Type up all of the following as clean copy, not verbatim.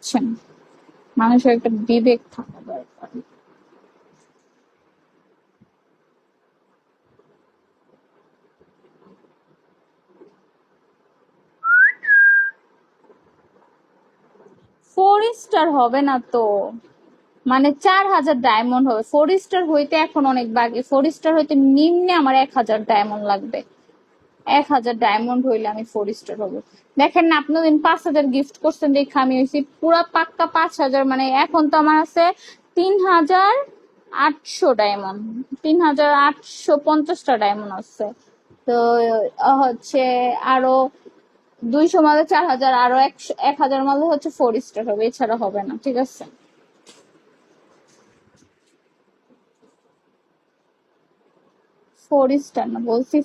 বুঝছেন? মানুষের একটা বিবেক থাকা দরকার। ফোর স্টার হবে না তো, মানে 4000 ডায়মন্ড হবে। ফোর স্টার হইতে এখন অনেক বাকি। ফোর স্টার হইতে নিম্নে আমার 1000 ডায়মন্ড লাগবে। 1000 ডায়মন্ড হইলে আমি ফোর স্টার হবো। দেখেন না, আপনি দিন 5000 গিফট করছেন দেখে আমি হয়েছি পুরা পাক্কা 5000। মানে এখন তো আমার আছে 3800 ডায়মন্ড, 3850টা ডায়মন্ড আছে। তো হচ্ছে আরো 200 মালে 4000, আরো 1000 মালে হচ্ছে ফোর স্টার হবে, এছাড়া হবে না। ঠিক আছে, ফোর স্টার না বলছি,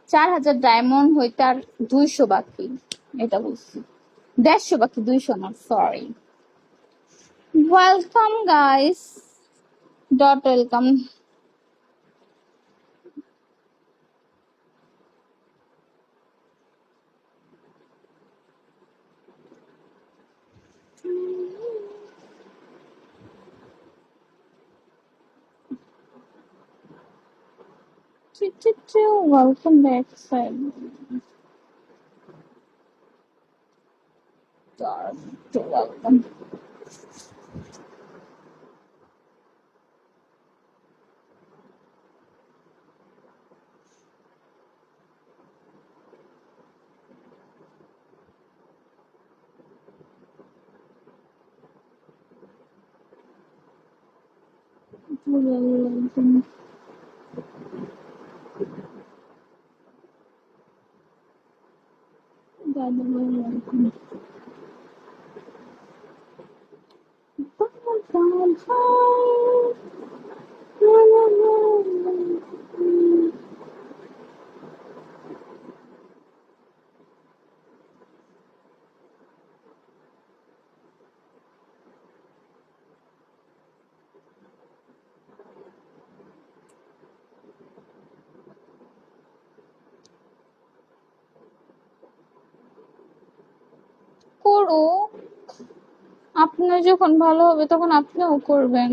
4000 ডায়মন্ড হইতে আর 200 বাকি, এটা বলছি। 150 বাকি, 200 না, sorry. Welcome guys, dot welcome. Welcome back side, welcome. করো, আপনার যখন ভালো হবে তখন আপনিও করবেন।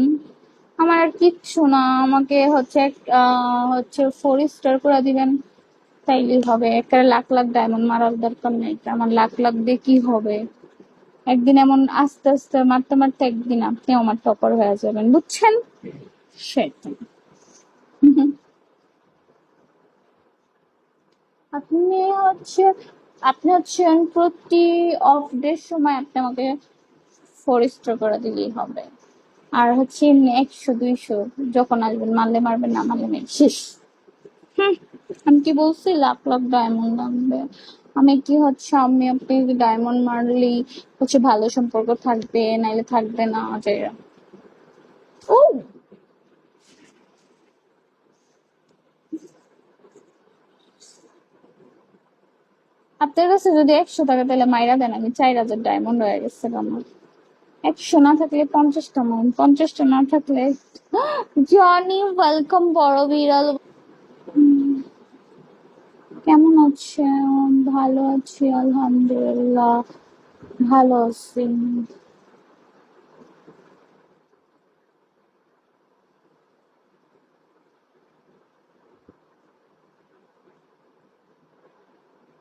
আমার আর কিচ্ছু না, আমাকে হচ্ছে হচ্ছে ফোর স্টার করে দিবেন, তাইলেই হবে। একটা লাখ লাখ ডায়মন্ড মারার দরকার নেই, আমার লাখ লাখ দিয়ে কি হবে। একদিন এমন আস্তে আস্তে মারতে মারতে একদিন আপনি আমার টপার হয়ে যাবেন, বুঝছেন? সেটাই। আপনি হচ্ছে আপনি হচ্ছেন প্রতি অফ ডের সময় আপনি আমাকে ফোর স্টার করে দিলেই হবে। আর হচ্ছে এমনি 100 200 যখন আসবেন, মারলে মারবেন, না মারলে নেই, শেষ। হুম, আমি কি বলছি লাখ লাখ ডায়মন্ড লাগবে? আমি কি হচ্ছে আমি আপনি ডায়মন্ড মারলেই হচ্ছে ভালো সম্পর্ক থাকবে, নাইলে থাকবে না যে। ও, আপনার কাছে যদি 100 টাকা তাহলে মাইরা দেন, আমি 4000 ডায়মন্ড হয়ে গেছে আমার। 100 না থাকলে 50টা মন, 50টা না থাকলে জনি ওয়েলকাম, বড় বিড়াল। কেমন আছেন? ভালো আছি আলহামদুলিল্লাহ, ভালো আছি।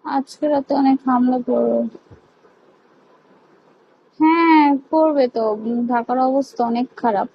আজকে রাতে অনেক হামলা করবে। হ্যাঁ করবে তো, ঢাকার অবস্থা অনেক খারাপ।